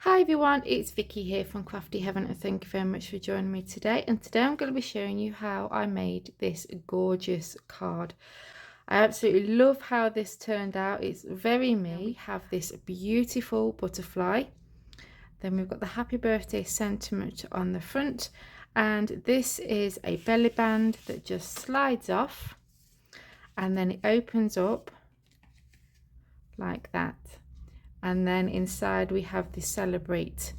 Hi everyone, it's Vicky here from Crafty Heaven and thank you very much for joining me today. And today I'm going to be showing you how I made this gorgeous card. I absolutely love how this turned out. It's very me. We have this beautiful butterfly. Then we've got the happy birthday sentiment on the front. And this is a belly band that just slides off. And then it opens up like that. And then inside we have the celebrate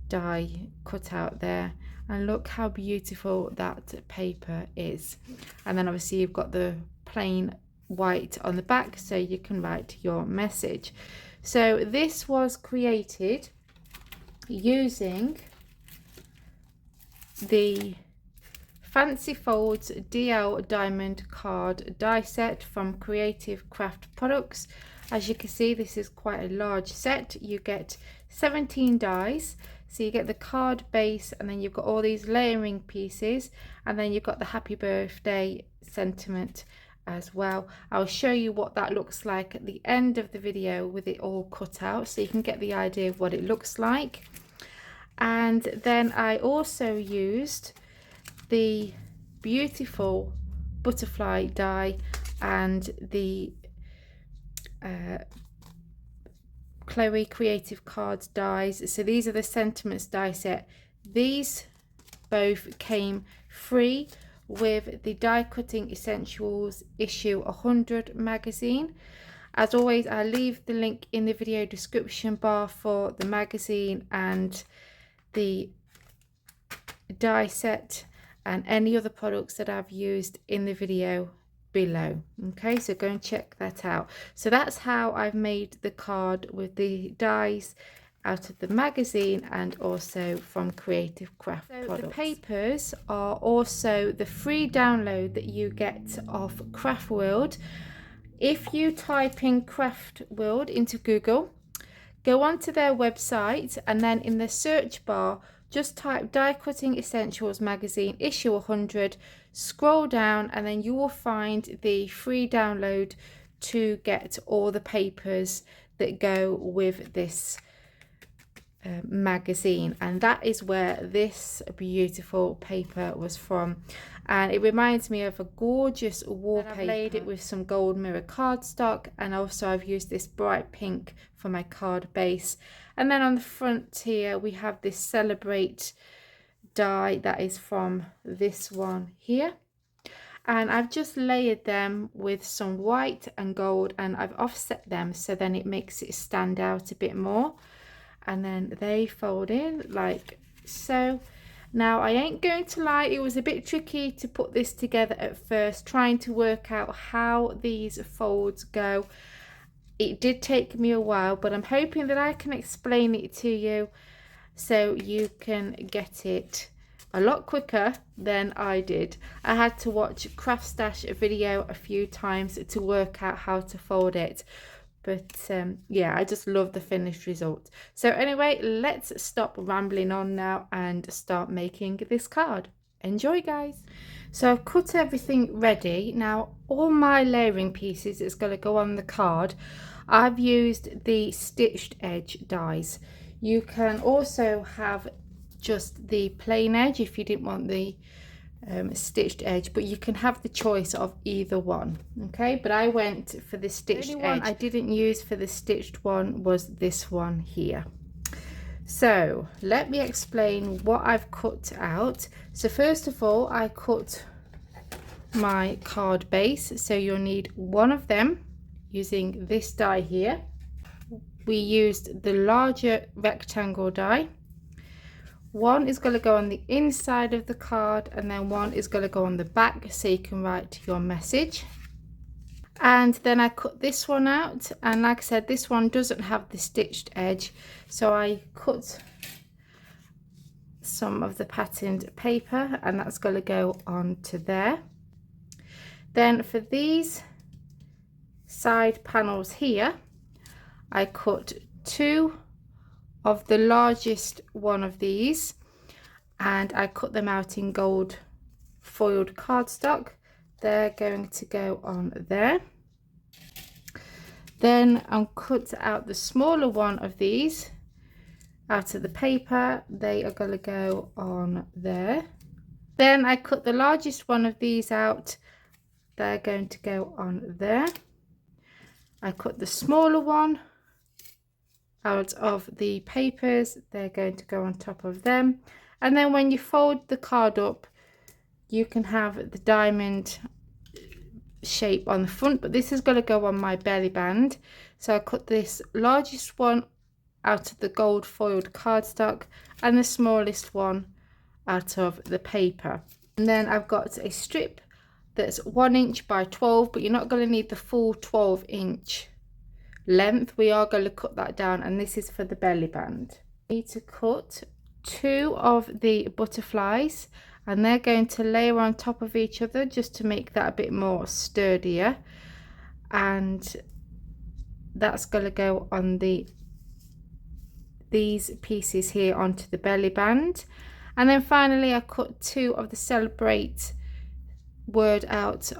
die cut out there, and look how beautiful that paper is. And then obviously you've got the plain white on the back so you can write your message. So this was created using the Fancy Folds DL Diamond Card die set from Creative Craft Products. As you can see, this is quite a large set. You get 17 dies. So you get the card base, and then you've got all these layering pieces, and then you've got the happy birthday sentiment as well. I'll show you what that looks like at the end of the video with it all cut out so you can get the idea of what it looks like. And then I also used the beautiful butterfly die and the Chloe Creative Cards dies. So these are the sentiments die set. These both came free with the Die Cutting Essentials issue 100 magazine. As always, I leave the link in the video description bar for the magazine and the die set and any other products that I've used in the video below. Okay, so go and check that out. So that's how I've made the card with the dies out of the magazine and also from Creative Craft Products. The papers are also the free download that you get off Craft World. If you type in Craft World into Google, go onto their website, and then in the search bar just type Die Cutting Essentials magazine issue 100, scroll down, and then you will find the free download to get all the papers that go with this magazine. And that is where this beautiful paper was from, and it reminds me of a gorgeous wallpaper. I've laid it with some gold mirror cardstock, and also I've used this bright pink for my card base. And then on the front here we have this celebrate die that is from this one here, and I've just layered them with some white and gold, and I've offset them so then it makes it stand out a bit more. And then they fold in like so. Now I ain't going to lie, it was a bit tricky to put this together at first, trying to work out how these folds go. It did take me a while, but I'm hoping that I can explain it to you so you can get it a lot quicker than I did. I had to watch Craft Stash video a few times to work out how to fold it. But yeah, I just love the finished result. So anyway, let's stop rambling on now and start making this card. Enjoy, guys. So I've cut everything ready. Now all my layering pieces is going to go on the card. I've used the stitched edge dies. You can also have just the plain edge if you didn't want the stitched edge, but you can have the choice of either one. Okay, but I went for the stitched edge. The only one I didn't use for the stitched one was this one here. So let me explain what I've cut out. So first of all, I cut my card base, so you'll need one of them using this die here. We used the larger rectangle die. One is going to go on the inside of the card, and then one is going to go on the back so you can write your message. And then I cut this one out, and like I said, this one doesn't have the stitched edge, so I cut some of the patterned paper, and that's going to go onto there. Then for these side panels here, I cut two of the largest one of these, and I cut them out in gold foiled cardstock. They're going to go on there. Then I'll cut out the smaller one of these out of the paper. They are going to go on there. Then I cut the largest one of these out. They're going to go on there. I cut the smaller one out of the papers. They're going to go on top of them. And then when you fold the card up, you can have the diamond shape on the front, but this is going to go on my belly band. So I cut this largest one out of the gold foiled cardstock and the smallest one out of the paper. And then I've got a strip that's 1 inch by 12, but you're not going to need the full 12-inch length. We are going to cut that down, and this is for the belly band. I need to cut 2 of the butterflies, and they're going to layer on top of each other just to make that a bit more sturdier, and that's going to go on these pieces here onto the belly band. And then finally I cut 2 of the celebrate word out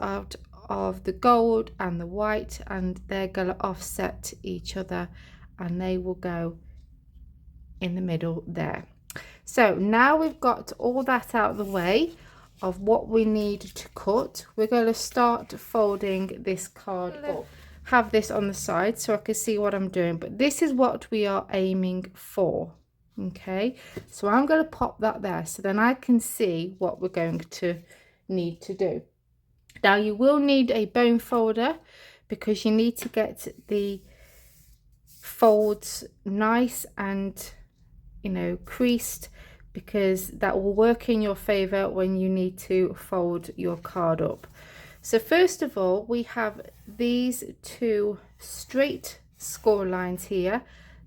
of the gold and the white, and they're going to offset each other, and they will go in the middle there. So now we've got all that out of the way of what we need to cut, we're going to start folding this card up. Have this on the side so I can see what I'm doing, but this is what we are aiming for. Okay, so I'm going to pop that there so then I can see what we're going to need to do. Now you will need a bone folder because you need to get the folds nice and, you know, creased, because that will work in your favor when you need to fold your card up. So first of all, we have these 2 straight score lines here.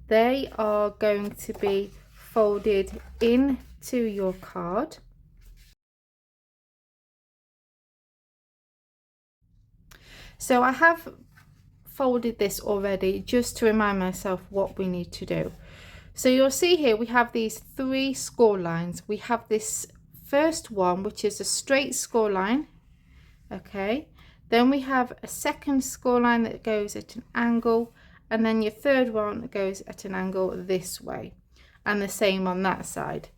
They are going to be folded into your card. So I have folded this already just to remind myself what we need to do. So you'll see here we have these 3 score lines. We have this first one, which is a straight score line. Okay, then we have a second score line that goes at an angle, and then your third one goes at an angle this way, and the same on that side.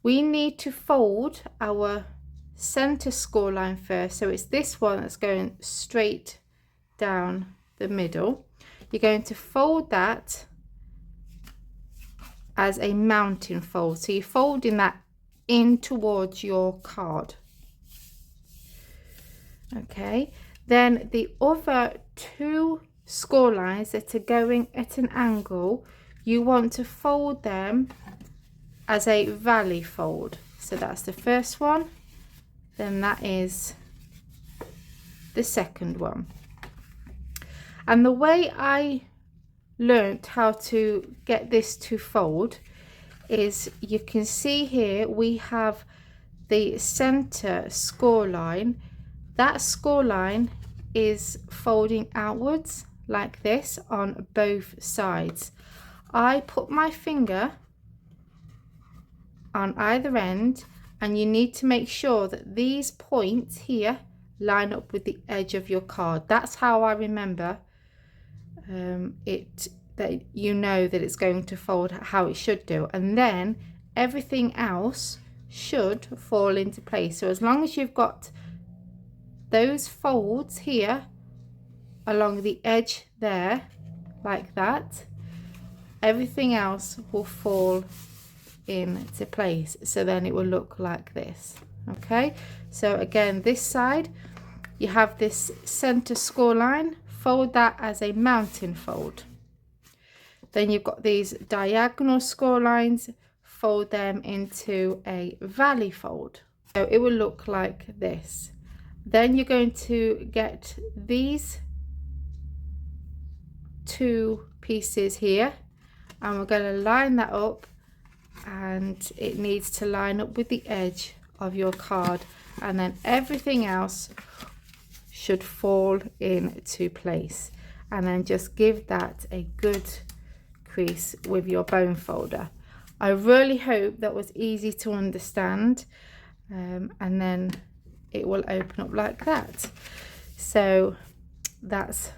We need to fold our center score line first, so it's this one that's going straight down the middle. You're going to fold that as a mountain fold, so you're folding that in towards your card. Okay, then the other 2 score lines that are going at an angle, you want to fold them as a valley fold. So that's the first one, then that is the second one. And the way I learned how to get this to fold is, you can see here we have the center score line. That score line is folding outwards like this on both sides. I put my finger on either end, and you need to make sure that these points here line up with the edge of your card. That's how I remember that you know that it's going to fold how it should do, and then everything else should fall into place. So as long as you've got those folds here along the edge there like that, everything else will fall into place, so then it will look like this. Okay, so again, this side you have this center score line, fold that as a mountain fold. Then you've got these diagonal score lines, fold them into a valley fold. So it will look like this. Then you're going to get these 2 pieces here, and we're going to line that up, and it needs to line up with the edge of your card, and then everything else should fall into place. And then just give that a good crease with your bone folder. I really hope that was easy to understand, and then it will open up like that. So that's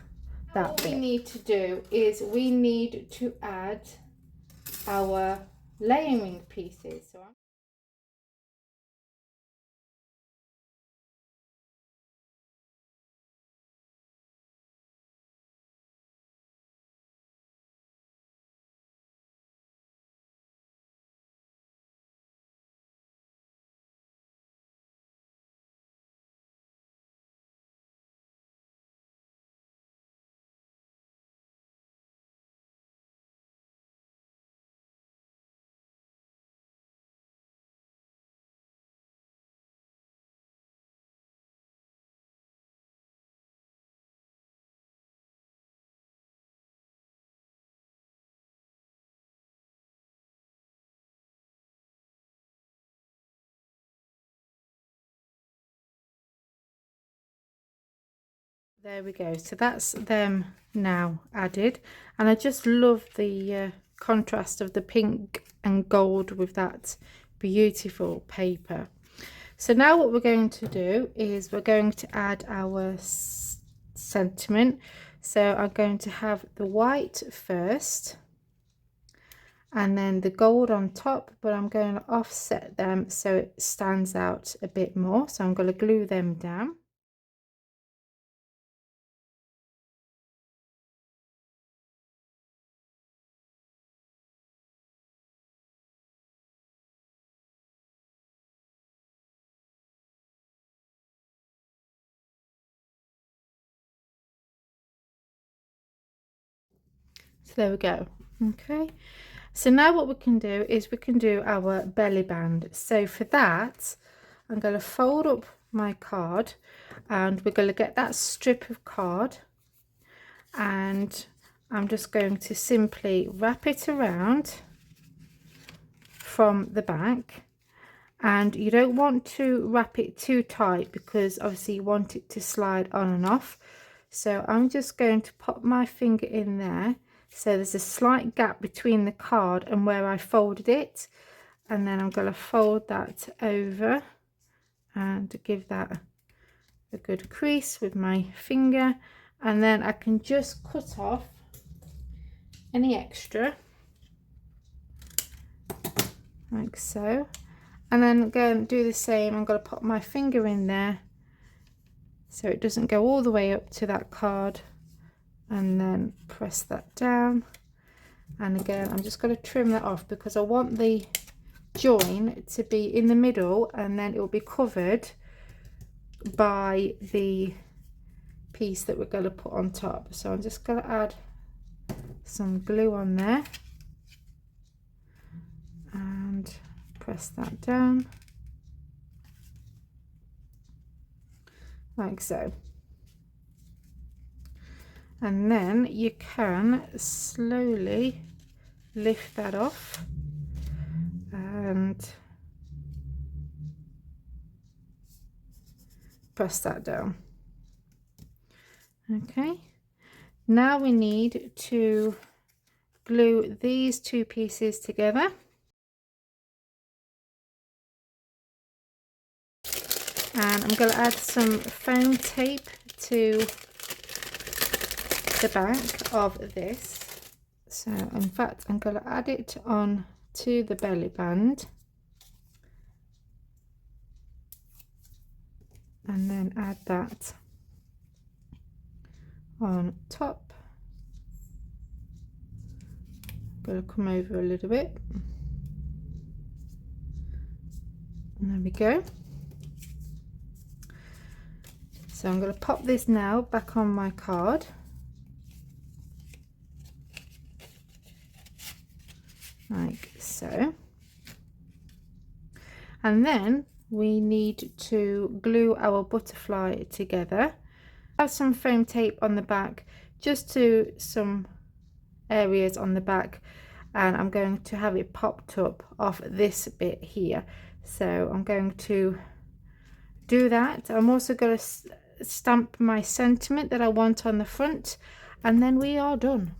that. What we need to do is we need to add our layering pieces. So there we go. So that's them now added, and I just love the contrast of the pink and gold with that beautiful paper. So now what we're going to do is we're going to add our sentiment. So I'm going to have the white first and then the gold on top, but I'm going to offset them so it stands out a bit more. So I'm going to glue them down. So there we go. Okay, so now what we can do is we can do our belly band. So for that, I'm going to fold up my card and we're going to get that strip of card, and I'm just going to simply wrap it around from the back. And you don't want to wrap it too tight because obviously you want it to slide on and off. So I'm just going to pop my finger in there, so there's a slight gap between the card and where I folded it, and then I'm going to fold that over and give that a good crease with my finger, and then I can just cut off any extra like so, and then go and do the same. I'm going to pop my finger in there so it doesn't go all the way up to that card, and then press that down. And again, I'm just going to trim that off because I want the join to be in the middle, and then it will be covered by the piece that we're going to put on top. So I'm just going to add some glue on there and press that down like so. And then you can slowly lift that off and press that down. Okay, now we need to glue these two pieces together. And I'm going to add some foam tape to the back of this. So in fact I'm going to add it on to the belly band and then add that on top. I'm going to come over a little bit, and there we go. So I'm going to pop this now back on my card. Like so. And then we need to glue our butterfly together. I have some foam tape on the back, just to some areas on the back, and I'm going to have it popped up off this bit here. So I'm going to do that. I'm also going to stamp my sentiment that I want on the front, and then we are done.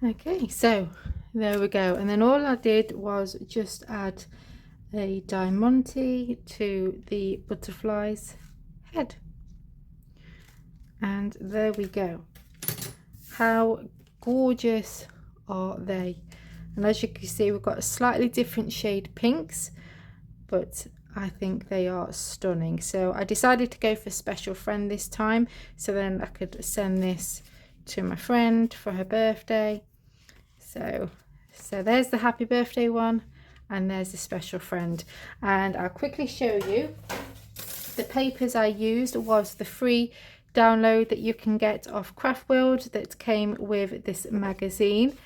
Okay, so there we go. And then all I did was just add a diamante to the butterfly's head, and there we go. How gorgeous are they? And as you can see, we've got a slightly different shade pinks, but I think they are stunning. So I decided to go for special friend this time, so then I could send this to my friend for her birthday. So there's the happy birthday one, and there's the special friend. And I'll quickly show you the papers I used. Was the free download that you can get off Craft World that came with this magazine.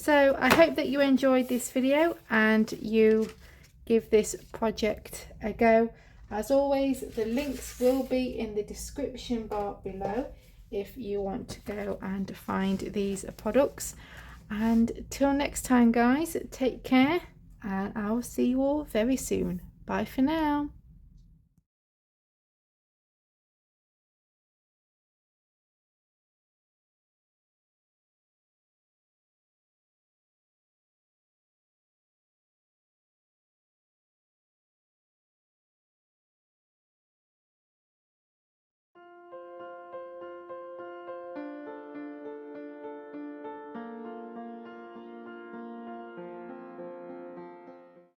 So I hope that you enjoyed this video and you give this project a go. As always, the links will be in the description bar below if you want to go and find these products. And till next time guys, take care, and I'll see you all very soon. Bye for now.